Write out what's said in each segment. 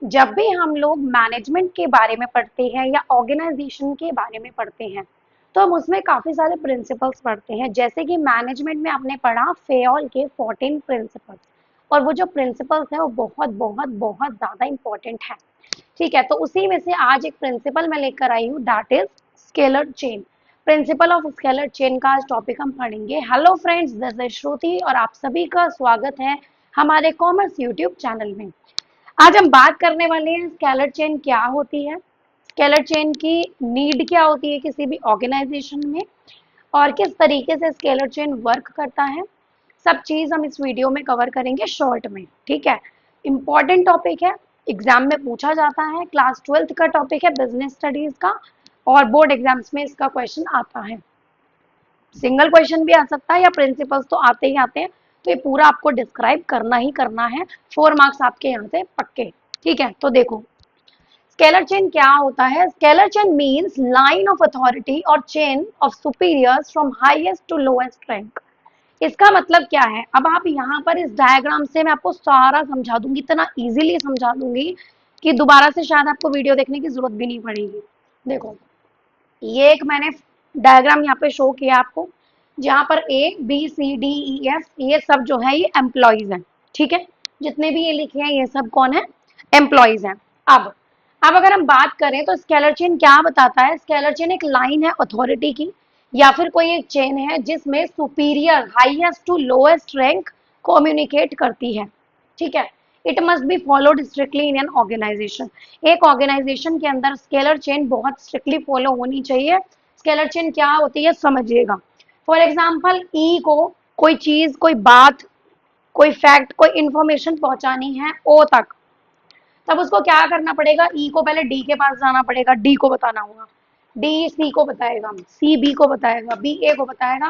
जब भी हम लोग मैनेजमेंट के बारे में पढ़ते हैं या ऑर्गेनाइजेशन के बारे में पढ़ते हैं तो हम उसमें काफी सारे प्रिंसिपल्स पढ़ते हैं। जैसे कि मैनेजमेंट में आपने पढ़ा फेयोल के 14 प्रिंसिपल्स, और वो जो प्रिंसिपल्स है वो बहुत बहुत बहुत ज्यादा इंपॉर्टेंट है। ठीक है, तो उसी में से आज एक प्रिंसिपल मैं लेकर आई हूँ, that is scalar chain. Principle of scalar chain का आज टॉपिक हम पढ़ेंगे। हेलो फ्रेंड्स, दिस इज श्रुति और आप सभी का स्वागत है हमारे कॉमर्स यूट्यूब चैनल में। आज हम बात करने वाले हैं स्केलर चेन क्या होती है, स्केलर चेन की नीड क्या होती है किसी भी ऑर्गेनाइजेशन में, और किस तरीके से स्केलर चेन वर्क करता है। सब चीज हम इस वीडियो में कवर करेंगे शॉर्ट में। ठीक है, इंपॉर्टेंट टॉपिक है, एग्जाम में पूछा जाता है, क्लास 12th का टॉपिक है, बिजनेस स्टडीज का, और बोर्ड एग्जाम्स में इसका क्वेश्चन आता है। सिंगल क्वेश्चन भी आ सकता है या प्रिंसिपल्स तो आते ही आते हैं, तो ये पूरा आपको डिस्क्राइब करना ही करना है। 4 मार्क्स आपके यहाँ से पक्के। ठीक है, तो देखो स्केलर चेन क्या होता है। Scalar chain means line of authority और chain of superiors from highest to lowest rank. इसका मतलब क्या है, अब आप यहाँ पर इस डायग्राम से मैं आपको सारा समझा दूंगी, इतना इजीली समझा दूंगी कि दोबारा से शायद आपको वीडियो देखने की जरूरत भी नहीं पड़ेगी। देखो, ये एक मैंने डायग्राम यहाँ पे शो किया आपको, जहाँ पर A B C D E F ये सब जो है ये एम्प्लॉइज हैं। ठीक है, जितने भी ये लिखे हैं ये सब कौन है, एम्प्लॉइज हैं। अब अगर हम बात करें तो स्केलर चेन क्या बताता है। स्केलर चेन एक लाइन है अथॉरिटी की, या फिर कोई एक चेन है जिसमें superior highest to lowest rank communicate करती है। ठीक है, it must be followed strictly in an organisation. एक ऑर्गेनाइजेशन के अंदर स्केलर चेन बहुत स्ट्रिक्टली फॉलो होनी चाहिए। स्केलर चेन क्या होती है समझिएगा। फॉर एग्जाम्पल, ई को कोई चीज, कोई बात, कोई फैक्ट, कोई इंफॉर्मेशन पहुंचानी है ओ तक, तब उसको क्या करना पड़ेगा, ई को पहले डी के पास जाना पड़ेगा, डी को बताना होगा, डी सी को बताएगा, सी बी को बताएगा, बी ए को बताएगा,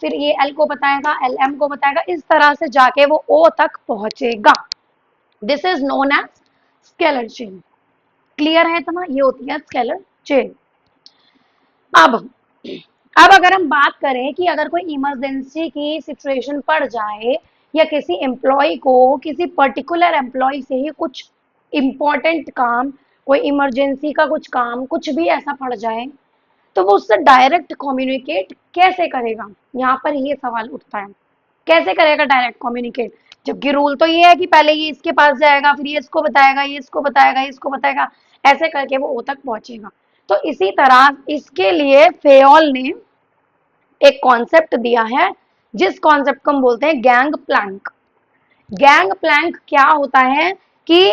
फिर ये एल को बताएगा, एल एम को बताएगा, इस तरह से जाके वो ओ तक पहुंचेगा। This is known as scalar chain. Clear है इतना, ये होती है स्केलर चेन। अब अब अगर हम बात करें कि अगर कोई इमरजेंसी की सिचुएशन पड़ जाए, या किसी एम्प्लॉय को किसी पर्टिकुलर एम्प्लॉय से ही कुछ इंपॉर्टेंट काम, कोई इमरजेंसी का कुछ काम, कुछ भी ऐसा पड़ जाए, तो वो उससे डायरेक्ट कम्युनिकेट कैसे करेगा। यहाँ पर ये सवाल उठता है, कैसे करेगा डायरेक्ट कम्युनिकेट, जबकि रूल तो ये है कि पहले ये इसके पास जाएगा, फिर ये इसको बताएगा, ये इसको बताएगा, ये इसको बताएगा, ऐसे करके वो ओ तक पहुंचेगा। तो इसी तरह इसके लिए फेयोल ने एक कॉन्सेप्ट दिया है, जिस कॉन्सेप्ट को हम बोलते हैं गैंग प्लैंक। गैंग प्लैंक क्या होता है कि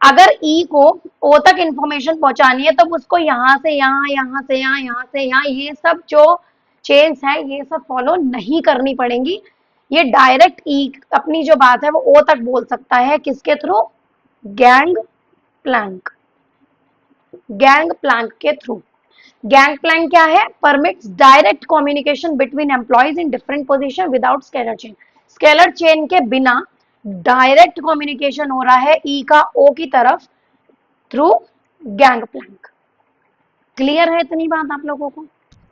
अगर ई को ओ तक इंफॉर्मेशन पहुंचानी है तो उसको यहाँ से यहाँ, यहाँ से यहाँ, यहाँ से यहाँ, ये सब जो चेन्स है ये सब फॉलो नहीं करनी पड़ेंगी। ये डायरेक्ट ई अपनी जो बात है वो ओ तक बोल सकता है, किसके through, gang plank. Gang plank के थ्रू। गैंग प्लैंक क्या है, permits direct communication between employees in different position without scalar chain. Scalar chain के बिना डायरेक्ट कम्युनिकेशन हो रहा है ई का ओ की तरफ थ्रू गैंग प्लैंक। क्लियर है इतनी बात आप लोगों को,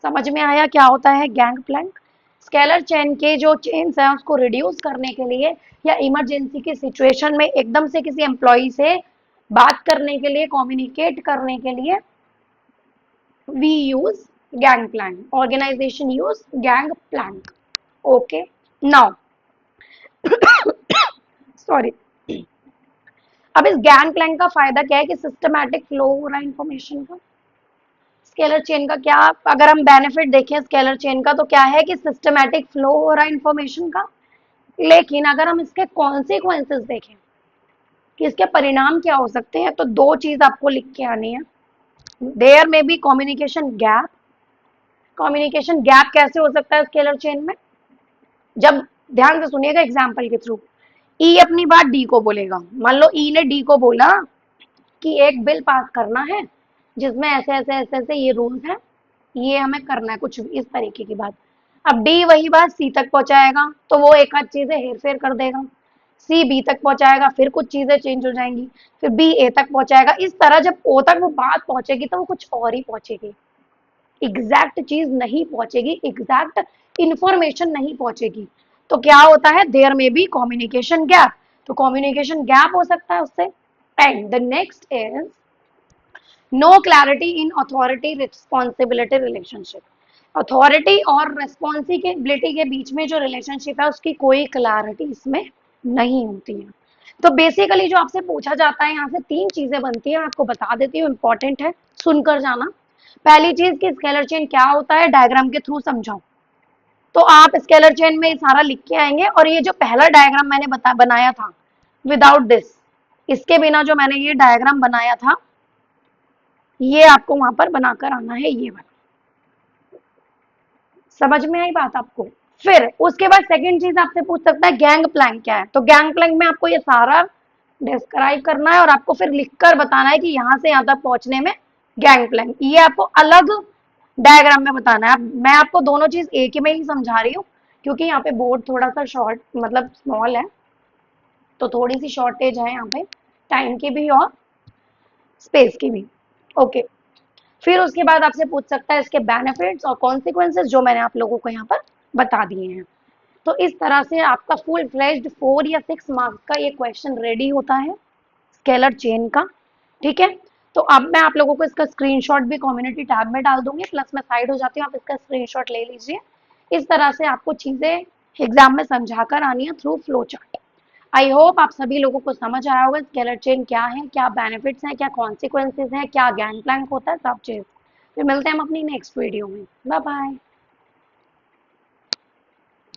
समझ में आया क्या होता है गैंग प्लैंक। स्केलर चेन के जो चेन्स है उसको रिड्यूस करने के लिए, या इमरजेंसी की सिचुएशन में एकदम से किसी एम्प्लॉय से बात करने के लिए, कम्युनिकेट करने के लिए, we use gang plank, organization use gang plank. Okay, now sorry, अब इस गैंग प्लैंक का फायदा क्या है कि सिस्टमैटिक फ्लो हो रहा है इंफॉर्मेशन का। स्केलर चेन का क्या, अगर हम बेनिफिट देखें स्केलर चेन का, तो क्या है कि सिस्टमैटिक फ्लो हो रहा है इंफॉर्मेशन का। लेकिन अगर हम इसके कॉन्सिक्वेंसेस देखें कि इसके परिणाम क्या हो सकते हैं, तो दो चीज आपको लिख के आनी है। There may be communication gap. Communication gap कैसे हो सकता है स्केलर चेन में, जब, ध्यान से सुनिएगा एग्जाम्पल के थ्रू, ई अपनी बात डी को बोलेगा। मान लो ई ने डी को बोला कि एक बिल पास करना है जिसमें ऐसे ऐसे ऐसे ऐसे ये रूल्स हैं, ये हमें करना है, कुछ इस तरीके की बात। अब डी वही बात सी तक पहुंचाएगा तो वो एक आध चीजें हेर फेर कर देगा, सी बी तक पहुंचाएगा फिर कुछ चीजें चेंज हो जाएंगी, फिर बी ए तक पहुंचाएगा। इस तरह जब ओ तक वो बात पहुंचेगी तो वो कुछ और ही पहुंचेगी, एग्जैक्ट चीज नहीं पहुंचेगी, एग्जैक्ट इंफॉर्मेशन नहीं पहुंचेगी। तो क्या होता है, there may be communication gap. तो कम्युनिकेशन गैप हो सकता है उससे, and the next is no clarity in authority responsibility relationship. Authority और रिस्पॉन्सिबिलिटी के बीच में जो रिलेशनशिप है उसकी कोई क्लैरिटी इसमें नहीं होती है। तो बेसिकली जो आपसे पूछा जाता है यहाँ से तीन चीजें बनती है, मैं आपको बता देती हूँ, इंपॉर्टेंट है, सुनकर जाना। पहली चीज कि स्केलर चेन क्या होता है, डायग्राम के थ्रू समझाओ। तो आप स्केलर चेन में सारा लिख के आएंगे, और ये जो पहला डायग्राम मैंने बनाया था विदाउट दिस, इसके बिना जो मैंने ये डायग्राम बनाया था, ये आपको वहां पर बनाकर आना है, ये वाला। समझ में आई बात आपको? फिर उसके बाद सेकंड चीज आपसे पूछ सकता है गैंग प्लैंक क्या है। तो गैंग प्लैंक में आपको ये सारा डिस्क्राइब करना है और आपको फिर लिखकर बताना है कि यहाँ से यहाँ तक पहुंचने में गैंग प्लैंक, ये आपको अलग डायग्राम में बताना है। मैं आपको दोनों चीज एक ही में ही समझा रही हूँ, क्योंकि यहाँ पे बोर्ड थोड़ा सा शॉर्ट मतलब स्मॉल है, तो थोड़ी सी शॉर्टेज है यहाँ पे, टाइम की भी और स्पेस की भी। ओके, फिर उसके बाद आपसे पूछ सकता है इसके बेनिफिट्स और कॉन्सिक्वेंसेस, जो मैंने आप लोगों को यहाँ पर बता दिए हैं। तो इस तरह से आपका फुल फ्लेज्ड 4 या 6 मार्क्स का ये क्वेश्चन रेडी होता है स्केलर चेन का। ठीक है, तो अब मैं आप लोगों को इसका स्क्रीनशॉट भी कम्युनिटी टैब में डाल दूंगी, प्लस मैं साइड हो जाती हूँ, आप इसका स्क्रीनशॉट ले लीजिए। इस तरह से आपको चीजें एग्जाम में समझाकर आनी है through flow chart. I hope आप सभी लोगों को समझ आया होगा स्केलर चेन क्या है, क्या बेनिफिट्स हैं, क्या कॉन्सिक्वेंसेज हैं, क्या गैंग प्लैंक होता है, सब चीज। फिर मिलते हैं हम अपनी नेक्स्ट वीडियो में। Bye bye.